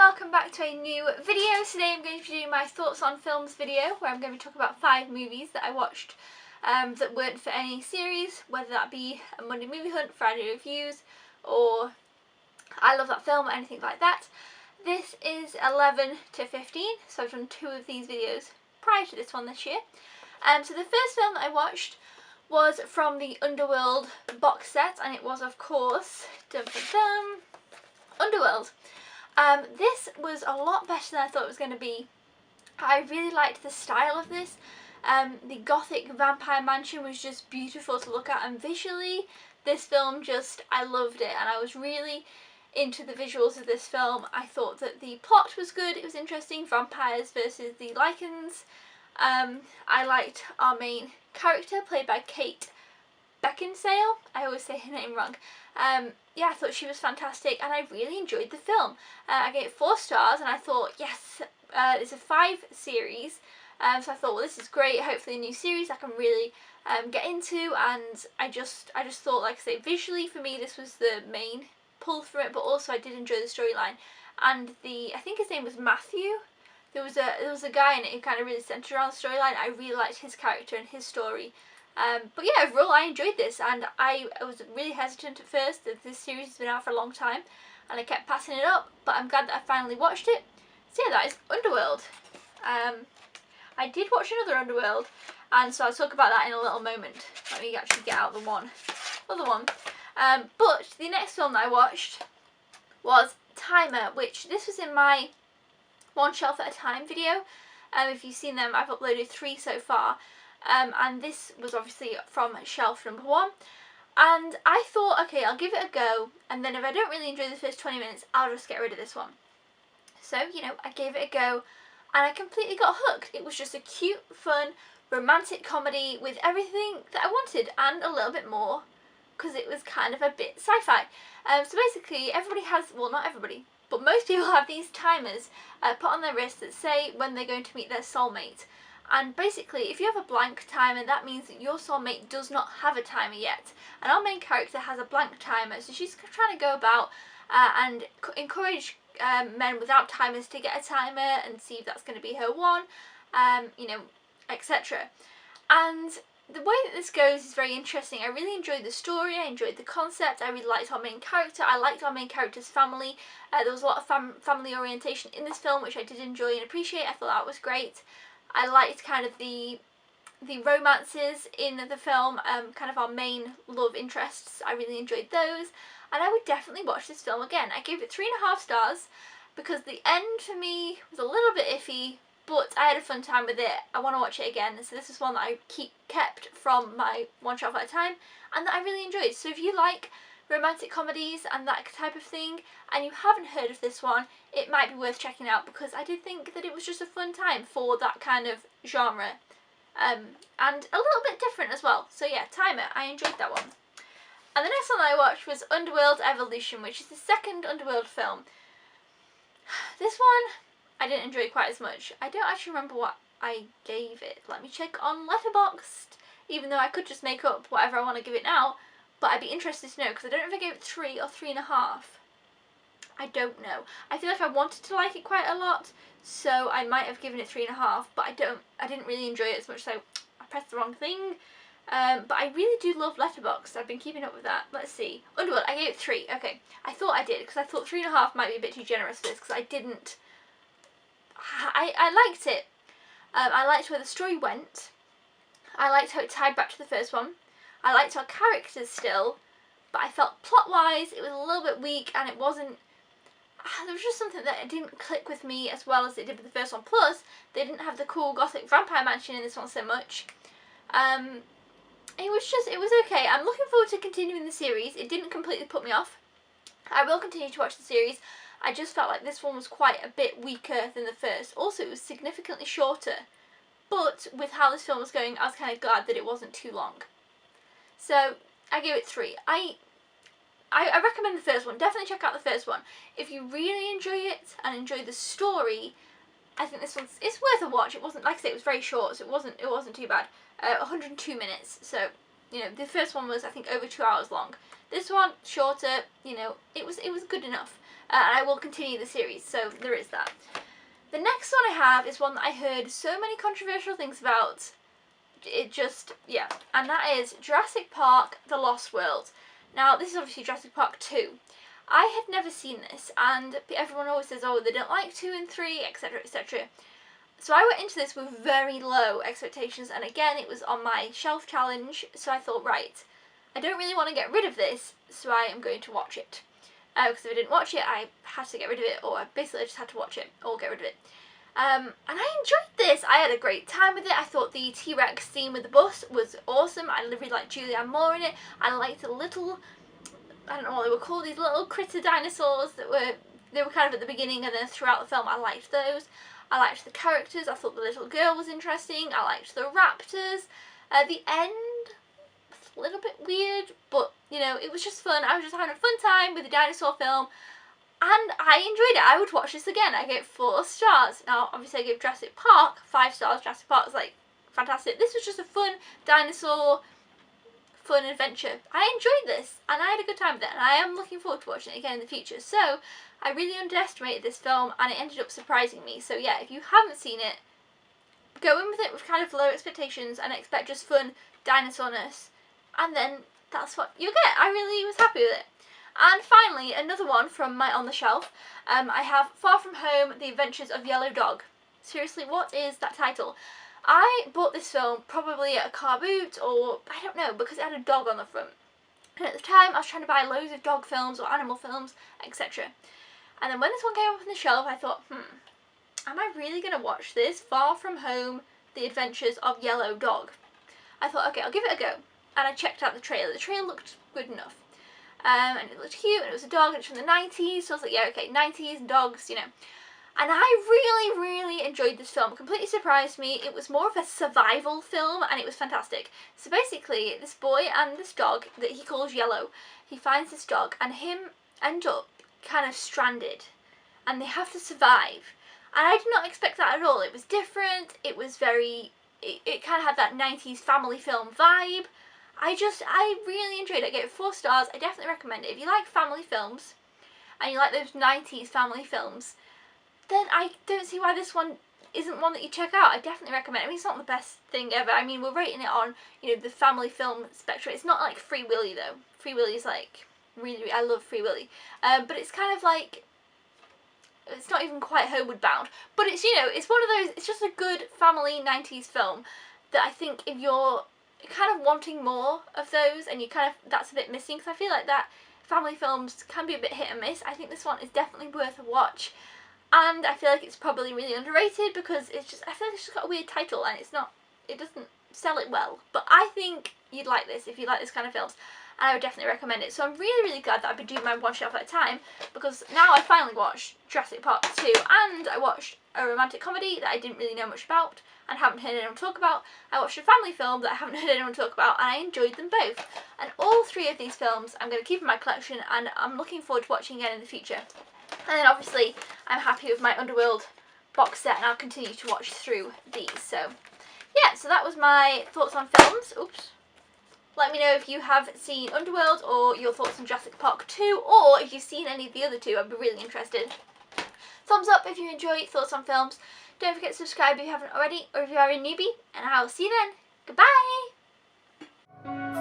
welcome back to a new video. Today I'm going to be doing my thoughts on films video, where I'm going to be talking about 5 movies that I watched that weren't for any series, whether that be a Monday Movie Hunt, Friday Reviews, or I Love That Film, or anything like that. This is 11 to 15, so I've done 2 of these videos prior to this one this year. So the first film that I watched was from the Underworld box set, and it was, of course, Underworld. This was a lot better than I thought it was going to be. I really liked the style of this. The gothic vampire mansion was just beautiful to look at, and visually this film I loved it, and I was really into the visuals of this film. I thought that the plot was good, it was interesting, vampires versus the Lycans. I liked our main character, played by Kate Beckinsale. I always say her name wrong. Yeah, I thought she was fantastic, and I really enjoyed the film. I gave it 4 stars, and I thought, yes, it's a 5 series, so I thought, well, this is great. Hopefully a new series I can really get into, and I just thought, like I say, visually for me this was the main pull for it, but also I did enjoy the storyline, and I think his name was Matthew. There was a guy in it who kind of really centred around the storyline. I really liked his character and his story. But yeah, overall I enjoyed this, and I was really hesitant at first. This series has been out for a long time and I kept passing it up, but I'm glad that I finally watched it. So yeah, that is Underworld. I did watch another Underworld, and so I'll talk about that in a little moment. Let me actually get out the other one. But the next film that I watched was Timer, which this was in my One Shelf at a Time video. If you've seen them, I've uploaded 3 so far. And this was obviously from shelf number 1, and I thought, okay, I'll give it a go, and then if I don't really enjoy the first 20 minutes, I'll just get rid of this one. So, you know, I gave it a go, and I completely got hooked. It was just a cute, fun, romantic comedy with everything that I wanted, and a little bit more, because it was kind of a bit sci-fi. So basically, everybody has, well, not everybody, but most people have these timers put on their wrists that say when they're going to meet their soulmate. And basically, if you have a blank timer, that means that your soulmate does not have a timer yet. And our main character has a blank timer, so she's trying to go about and encourage men without timers to get a timer and see if that's going to be her one, you know, etc. And the way that this goes is very interesting. I really enjoyed the story, I enjoyed the concept, I really liked our main character, I liked our main character's family. There was a lot of family orientation in this film, which I did enjoy and appreciate. I thought that was great. I liked kind of the romances in the film, kind of our main love interests. I really enjoyed those, and I would definitely watch this film again. I gave it 3.5 stars because the end for me was a little bit iffy, but I had a fun time with it. I want to watch it again, so this is one that I kept from my One Shelf at a Time, and that I really enjoyed. So if you like romantic comedies and that type of thing, and you haven't heard of this one, it might be worth checking out, because I did think that it was just a fun time for that kind of genre, and a little bit different as well. So yeah, Timer, I enjoyed that one. And the next one I watched was Underworld Evolution, which is the second Underworld film. This one I didn't enjoy quite as much. I don't actually remember what I gave it. Let me check on Letterboxd, even though I could just make up whatever I want to give it now. But I'd be interested to know, because I don't know if I gave it 3 or 3.5. I don't know. I feel like I wanted to like it quite a lot, so I might have given it 3.5, but I didn't really enjoy it as much, so I pressed the wrong thing. But I really do love Letterboxd. I've been keeping up with that. Let's see. Underworld, I gave it 3. Okay. I thought I did, because I thought 3.5 might be a bit too generous for this, because I didn't... I liked it. I liked where the story went. I liked how it tied back to the first one. I liked our characters still, but I felt plot-wise it was a little bit weak, and it wasn't... There was just something that didn't click with me as well as it did with the first one. Plus, they didn't have the cool gothic vampire mansion in this one so much. It was okay. I'm looking forward to continuing the series. It didn't completely put me off. I will continue to watch the series. I just felt like this one was quite a bit weaker than the first. Also, it was significantly shorter. But with how this film was going, I was kind of glad that it wasn't too long. So, I gave it 3. I recommend the first one. Definitely check out the first one. If you really enjoy it and enjoy the story, I think this one's worth a watch. It wasn't, like I say, it was very short, so it wasn't too bad. 102 minutes, so You know, the first one was, I think, over 2 hours long. This one, shorter, you know, it was good enough. And I will continue the series, so there is that. The next one I have is one that I heard so many controversial things about. It just, yeah. And that is Jurassic Park: The Lost World. Now, this is obviously Jurassic Park 2. I had never seen this, and everyone always says, oh, they don't like 2 and 3, etc, etc. So I went into this with very low expectations, and again, it was on my shelf challenge, so I thought, right, I don't really want to get rid of this, so I am going to watch it. Because if I didn't watch it, I had to get rid of it, or basically I just had to watch it, or get rid of it. And I enjoyed this. I had a great time with it. I thought the T-Rex scene with the bus was awesome. I really liked Julianne Moore in it. I liked the little, I don't know what they were called, these little critter dinosaurs that they were kind of at the beginning, and then throughout the film I liked those. I liked the characters. I thought the little girl was interesting. I liked the raptors. The end was a little bit weird, but you know, it was just fun. I was just having a fun time with the dinosaur film, and I enjoyed it. I would watch this again. I gave 4 stars. Now, obviously I gave Jurassic Park 5 stars. Jurassic Park was like fantastic. This was just a fun dinosaur, fun adventure. I enjoyed this, and I had a good time with it, and I am looking forward to watching it again in the future. So, I really underestimated this film, and it ended up surprising me. So yeah, if you haven't seen it, go in with it with kind of low expectations and expect just fun dinosaurness, and then that's what you'll get. I really was happy with it. And finally, another one from my on the shelf. I have Far From Home: The Adventures of Yellow Dog. Seriously, what is that title? I bought this film probably at a car boot, or I don't know, because it had a dog on the front. And at the time, I was trying to buy loads of dog films or animal films, etc. And then when this one came up on the shelf, I thought, am I really going to watch this? Far From Home: The Adventures of Yellow Dog. I thought, okay, I'll give it a go. And I checked out the trailer. The trailer looked good enough. And it looked cute, and it was a dog, and it's from the 90s, so I was like, yeah, okay, 90s, dogs, you know. And I really, really enjoyed this film. It completely surprised me. It was more of a survival film, and it was fantastic. So basically, this boy and this dog that he calls Yellow, he finds this dog, and him end up kind of stranded, and they have to survive. And I did not expect that at all. It was different. It was very, it kind of had that 90s family film vibe. I really enjoyed it. I gave it 4 stars. I definitely recommend it. If you like family films, and you like those 90s family films, then I don't see why this one isn't one that you check out. I definitely recommend it. I mean, it's not the best thing ever. I mean, we're rating it on, you know, the family film spectrum. It's not like Free Willy, though. Free Willy's like, really, I love Free Willy. But it's kind of like, it's not even quite Homeward Bound. But it's, you know, it's one of those, it's just a good family 90s film that I think if you're kind of wanting more of those, and you kind of, that's a bit missing, because I feel like that family films can be a bit hit and miss. I think this one is definitely worth a watch, and I feel like it's probably really underrated because it's just, I feel like it's just got a weird title, and it's not, it doesn't sell it well. But I think you'd like this if you like this kind of films, and I would definitely recommend it. So I'm really, really glad that I've been doing my one shelf at a time, because now I finally watched Jurassic Park 2, and I watched a romantic comedy that I didn't really know much about and haven't heard anyone talk about. I watched a family film that I haven't heard anyone talk about, and I enjoyed them both. And all 3 of these films I'm going to keep in my collection, and I'm looking forward to watching again in the future. And then obviously I'm happy with my Underworld box set, and I'll continue to watch through these. So yeah, so that was my thoughts on films. Oops. Let me know if you have seen Underworld, or your thoughts on Jurassic Park 2, or if you've seen any of the other 2, I'd be really interested. Thumbs up if you enjoy thoughts on films. Don't forget to subscribe if you haven't already, or if you are a newbie, and I will see you then. Goodbye!